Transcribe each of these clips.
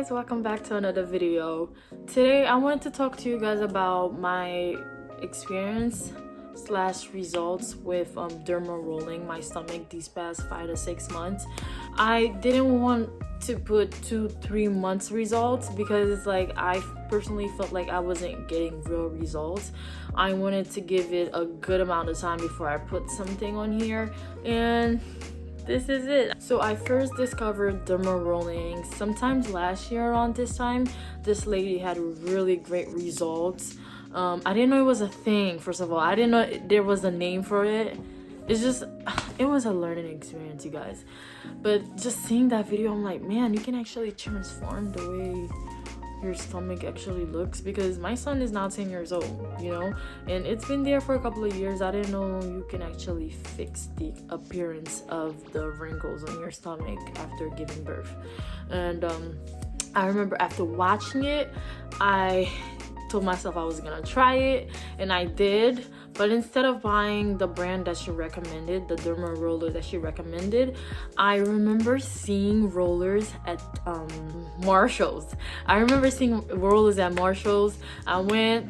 guys, welcome back to another video. Today I wanted to talk to you guys about my experience slash results with Dermarolling my stomach these past 5 to 6 months. I didn't want to put 2-3 months results because it's like I personally felt like I wasn't getting real results. I wanted to give it a good amount of time before I put something on here, and this is it. So I first discovered Dermarolling sometimes last year around this time. This lady had really great results. I didn't know it was a thing. First of all, I didn't know there was a name for it. It was a learning experience, you guys. But just seeing that video, I'm like, man, you can actually transform the way your stomach actually looks, because my son is now 10 years old, you know, and it's been there for a couple of years. I didn't know you can actually fix the appearance of the wrinkles on your stomach after giving birth. And I remember after watching it, I told myself I was gonna try it, and I did. But instead of buying the brand that she recommended, the Derma roller that she recommended, I remember seeing rollers at Marshall's. I went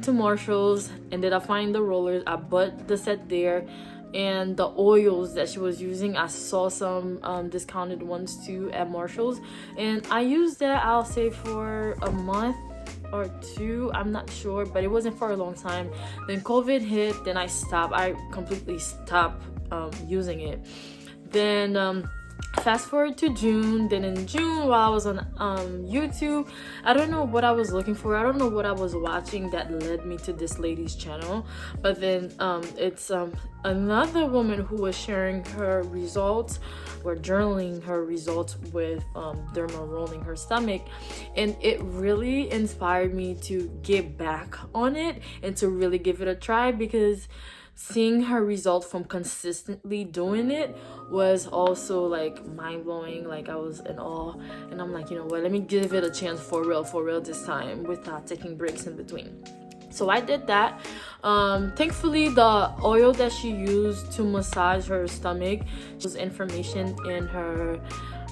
to Marshall's, ended up finding the rollers. I bought the set there, and the oils that she was using, I saw some discounted ones too at Marshall's, and I used that, I'll say, for a month or two, I'm not sure, but it wasn't for a long time. Then COVID hit, then I completely stopped using it. Then fast forward to June. Then in June, while I was on YouTube, I don't know what I was looking for, I don't know what I was watching that led me to this lady's channel, but then it's another woman who was sharing her results or journaling her results with Dermarolling her stomach, and it really inspired me to get back on it and to really give it a try, because seeing her result from consistently doing it was also like mind-blowing. Like, I was in awe, and I'm like, you know what, let me give it a chance for real this time, without taking breaks in between. So I did that. Thankfully, the oil that she used to massage her stomach was information in her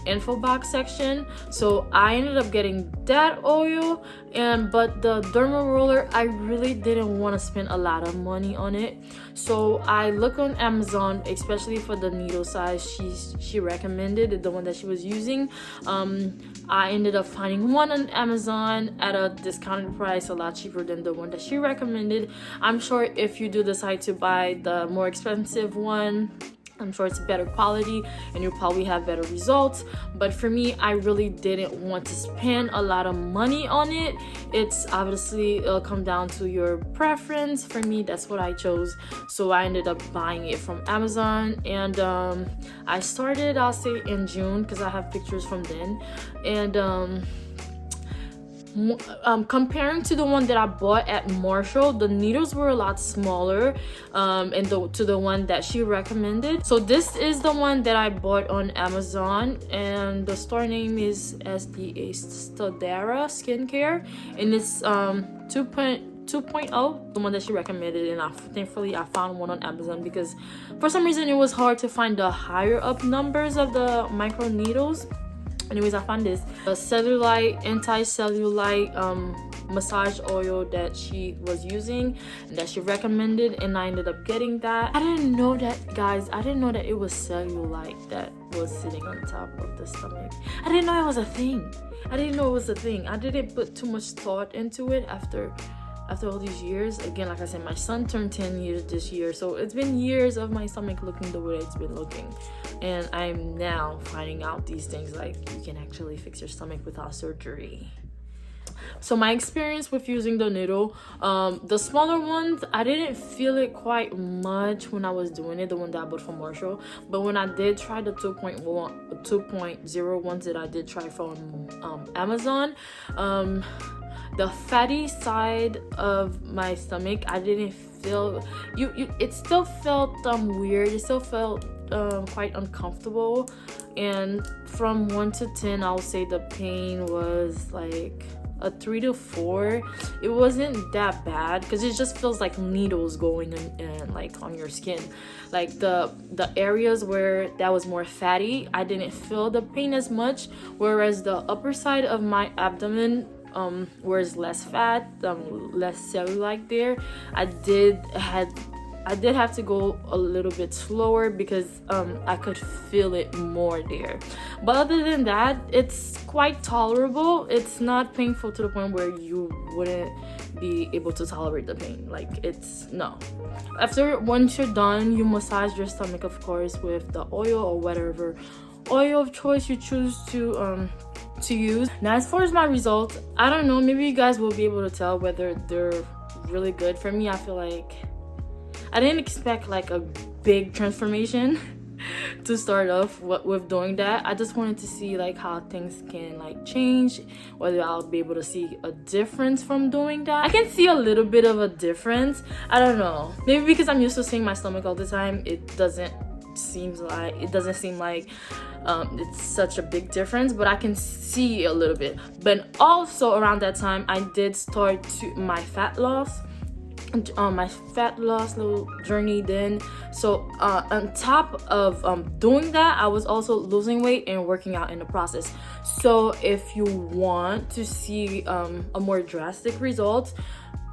info box section, so I ended up getting that oil. But the derma roller, I really didn't want to spend a lot of money on it, so I looked on Amazon, especially for the needle size she recommended, the one that she was using. I ended up finding one on Amazon at a discounted price, a lot cheaper than the one that she recommended. I'm sure if you do decide to buy the more expensive one, I'm sure it's better quality and you'll probably have better results. But for me, I really didn't want to spend a lot of money on it. It's obviously, it'll come down to your preference. For me, that's what I chose, so I ended up buying it from Amazon. And I started, I'll say, in June, because I have pictures from then. And comparing to the one that I bought at Marshall, the needles were a lot smaller to the one that she recommended. So this is the one that I bought on Amazon, and the store name is SDA Stodera Skincare, and it's 2.0, the one that she recommended. And thankfully I found one on Amazon, because for some reason it was hard to find the higher up numbers of the micro needles. Anyways, I found this anti-cellulite massage oil that she was using and that she recommended, and I ended up getting that. I didn't know that, guys. I didn't know that it was cellulite that was sitting on top of the stomach. I didn't know it was a thing. I didn't put too much thought into it after all these years. Again, like I said, my son turned 10 years this year, so it's been years of my stomach looking the way it's been looking, and I'm now finding out these things, like you can actually fix your stomach without surgery. So my experience with using the needle, the smaller ones, I didn't feel it quite much when I was doing it, the one that I bought from Marshall. But when I did try the 2.0 ones that I did try from Amazon, the fatty side of my stomach, I didn't feel it still felt weird. It still felt quite uncomfortable, and from 1 to 10, I'll say the pain was like a 3 to 4. It wasn't that bad because it just feels like needles going in like on your skin. Like the areas where that was more fatty, I didn't feel the pain as much, whereas the upper side of my abdomen, where it's less fat, less cellulite there, I did have to go a little bit slower because I could feel it more there. But other than that, it's quite tolerable. It's not painful to the point where you wouldn't be able to tolerate the pain. Like, it's no. Once you're done, you massage your stomach, of course, with the oil or whatever oil of choice you choose to use. Now, as far as my results, I don't know, maybe you guys will be able to tell whether they're really good. For me, I feel like I didn't expect like a big transformation to start off with doing that. I just wanted to see like how things can like change, whether I'll be able to see a difference from doing that. I can see a little bit of a difference. I don't know, maybe because I'm used to seeing my stomach all the time, it doesn't seem like it's such a big difference, but I can see a little bit. But also around that time, I did start my fat loss little journey then. So on top of doing that, I was also losing weight and working out in the process. So if you want to see a more drastic result,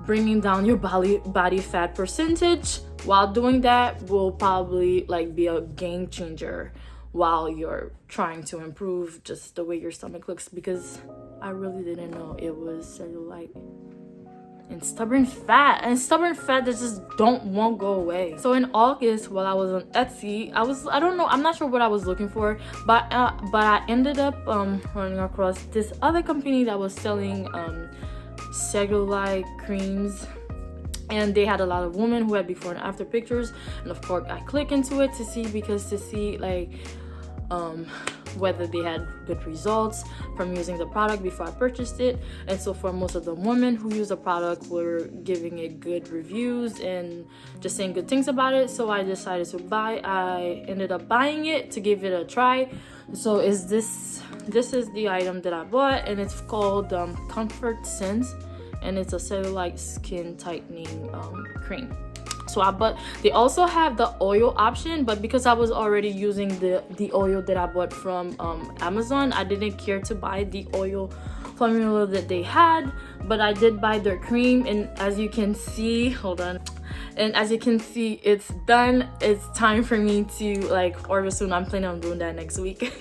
bringing down your body fat percentage while doing that will probably like be a game changer while you're trying to improve just the way your stomach looks, because I really didn't know it was cellulite and stubborn fat that just won't go away. So in August, while I was on Etsy, I'm not sure what I was looking for, but I ended up running across this other company that was selling cellulite creams, and they had a lot of women who had before and after pictures. And of course I click into it to see like whether they had good results from using the product before I purchased it. And so for most of the women who use the product were giving it good reviews and just saying good things about it. So I decided to I ended up buying it to give it a try. So this is the item that I bought, and it's called Comfort Sense, and it's a cellulite skin tightening cream. But they also have the oil option, but because I was already using the oil that I bought from Amazon, I didn't care to buy the oil formula that they had, but I did buy their cream. And as you can see, it's done. It's time for me to like order soon. I'm planning on doing that next week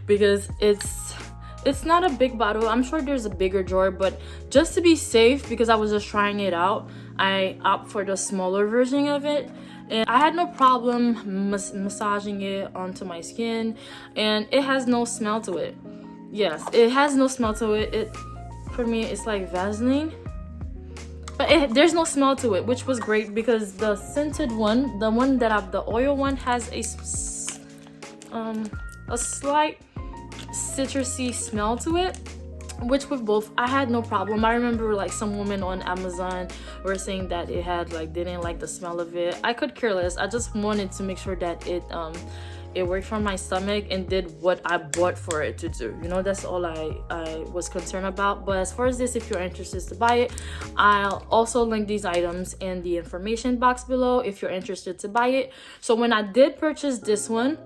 because it's not a big bottle. I'm sure there's a bigger jar, but just to be safe, because I was just trying it out, I opt for the smaller version of it. And I had no problem massaging it onto my skin, and it has no smell to it. Yes, it has no smell to it. For me, it's like Vaseline, but there's no smell to it, which was great because the scented one, the oil one, has a slight citrusy smell to it, which with both I had no problem. I remember like some women on Amazon were saying that they didn't like the smell of it. I could care less. I just wanted to make sure that it worked for my stomach and did what I bought for it to do. That's all I was concerned about. But as far as this, if you're interested to buy it, I'll also link these items in the information box below if you're interested to buy it. So when I did purchase this one,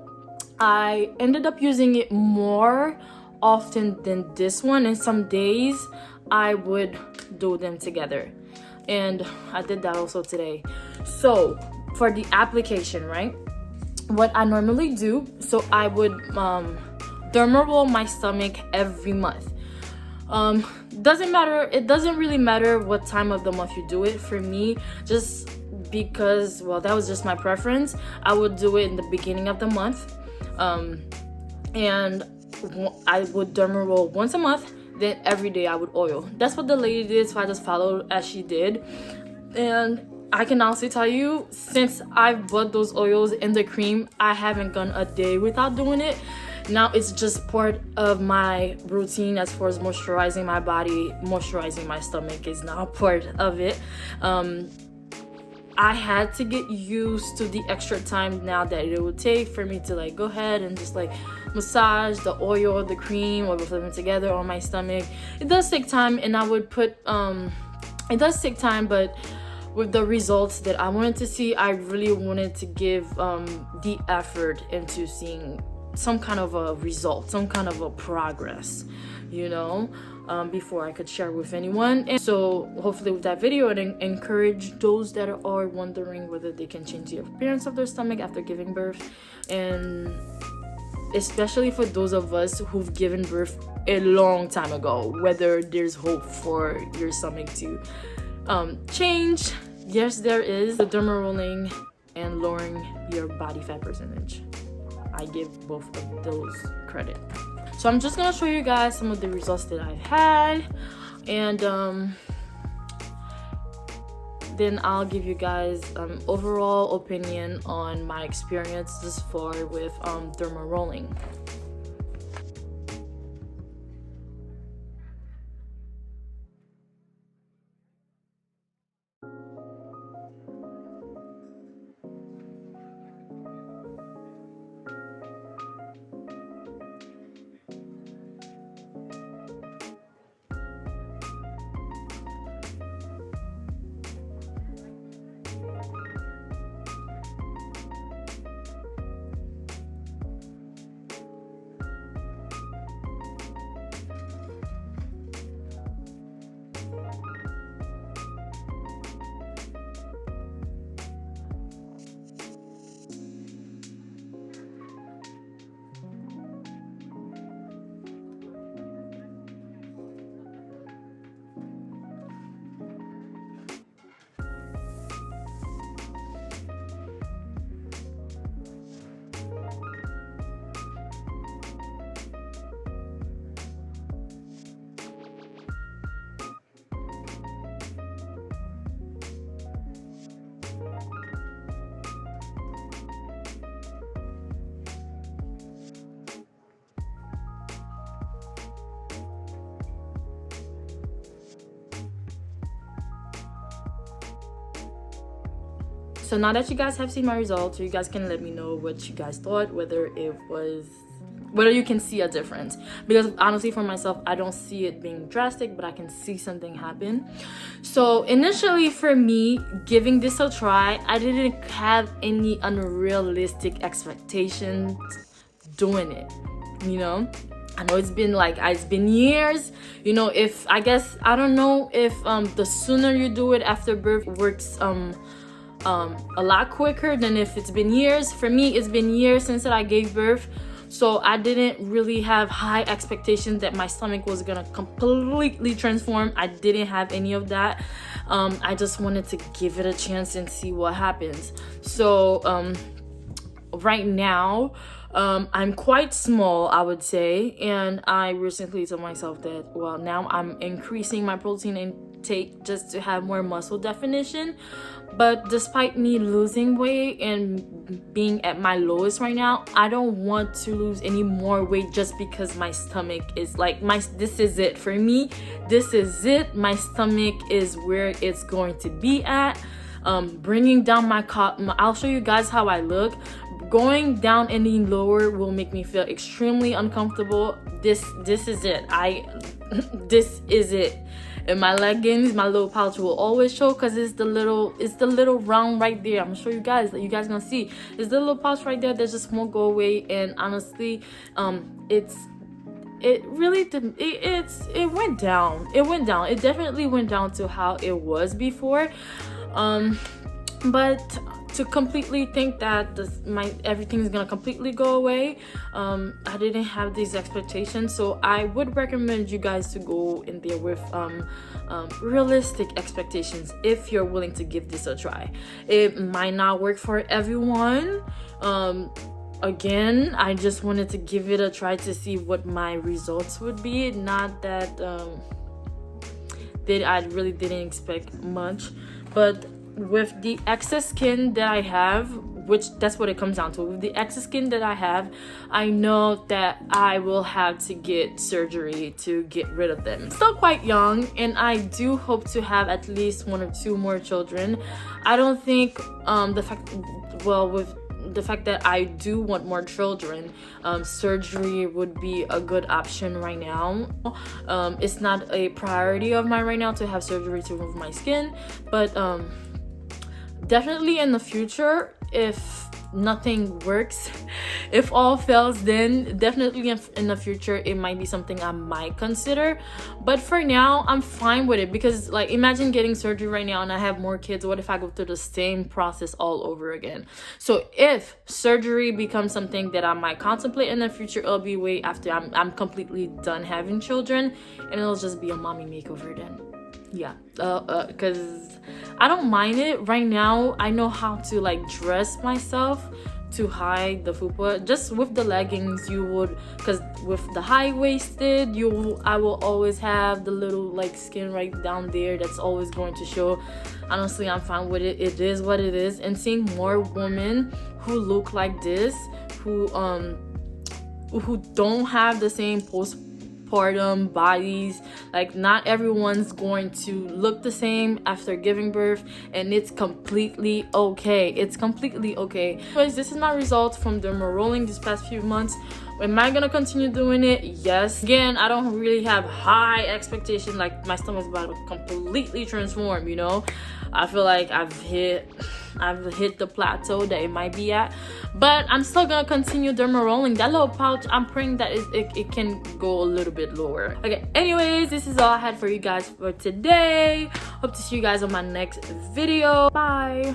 I ended up using it more often than this one, and some days I would do them together, and I did that also today. So for the application, right, what I normally do, so I would dermaroll my stomach every month. It doesn't really matter what time of the month you do it. For me, just because, that was just my preference, I would do it in the beginning of the month. And I would dermaroll once a month, then every day I would oil. That's what the lady did, so I just followed as she did. And I can honestly tell you, since I've bought those oils and the cream, I haven't gone a day without doing it. Now it's just part of my routine. As far as moisturizing my body, moisturizing my stomach is now part of it. I had to get used to the extra time now that it would take for me to like go ahead and just like massage the oil, the cream, or both of them together on my stomach. It does take time, and I would put it does take time, but with the results that I wanted to see, I really wanted to give the effort into seeing some kind of a result, some kind of a progress, you know, before I could share with anyone. And so hopefully with that video, it encourage those that are wondering whether they can change the appearance of their stomach after giving birth, and especially for those of us who've given birth a long time ago, whether there's hope for your stomach to change. Yes, there is. The dermarolling and lowering your body fat percentage, I give both of those credit. So I'm just gonna show you guys some of the results that I've had, and then I'll give you guys overall opinion on my experience thus far with dermarolling. So now that you guys have seen my results, you guys can let me know what you guys thought, whether you can see a difference. Because honestly, for myself, I don't see it being drastic, but I can see something happen. So initially for me, giving this a try, I didn't have any unrealistic expectations doing it, you know. I know it's been years, you know. If I don't know if the sooner you do it after birth works a lot quicker than if it's been years. For me, it's been years since I gave birth, so I didn't really have high expectations that my stomach was gonna completely transform. I didn't have any of that. I just wanted to give it a chance and see what happens. So right now, I'm quite small, I would say, and I recently told myself that, well, now I'm increasing my protein intake just to have more muscle definition. But despite me losing weight and being at my lowest right now, I don't want to lose any more weight just because my stomach is like, this is it for me. This is it. My stomach is where it's going to be at. Bringing down I'll show you guys how I look. Going down any lower will make me feel extremely uncomfortable. This is it. This is it. And my leggings, my little pouch will always show, because it's the little round right there. I'm gonna show you guys, you guys gonna see. It's the little pouch right there that just won't go away. And honestly, it went down. It definitely went down to how it was before. But to completely think that everything is gonna completely go away, I didn't have these expectations. So I would recommend you guys to go in there with realistic expectations if you're willing to give this a try. It might not work for everyone. Again, I just wanted to give it a try to see what my results would be. Not that I really didn't expect much, but with the excess skin that I have which that's what it comes down to. With the excess skin that I have, I know that I will have to get surgery to get rid of them. Still quite young, and I do hope to have at least 1 or 2 more children. I don't think with the fact that I do want more children, surgery would be a good option right now. It's not a priority of mine right now to have surgery to remove my skin, but definitely in the future, if nothing works, if all fails, then definitely in the future it might be something I might consider. But for now, I'm fine with it, because like, imagine getting surgery right now and I have more kids. What if I go through the same process all over again? So if surgery becomes something that I might contemplate in the future, it'll be way after I'm completely done having children, and it'll just be a mommy makeover then. Yeah, because I don't mind it right now. I know how to like dress myself to hide the fupa. Just with the leggings, you would, because with the high-waisted, I will always have the little like skin right down there that's always going to show. Honestly, I'm fine with it. It is what it is. And seeing more women who look like this, who don't have the same postpartum bodies, like not everyone's going to look the same after giving birth, and it's completely okay. It's completely okay. Anyways, this is my results from Dermarolling this past few months. Am I gonna continue doing it? Yes. Again, I don't really have high expectations, like my stomach's about to completely transform, you know. I feel like I've hit the plateau that it might be at, but I'm still gonna continue Dermarolling. That little pouch, I'm praying that it can go a little bit lower. Okay, anyways, this is all I had for you guys for today. Hope to see you guys on my next video. Bye.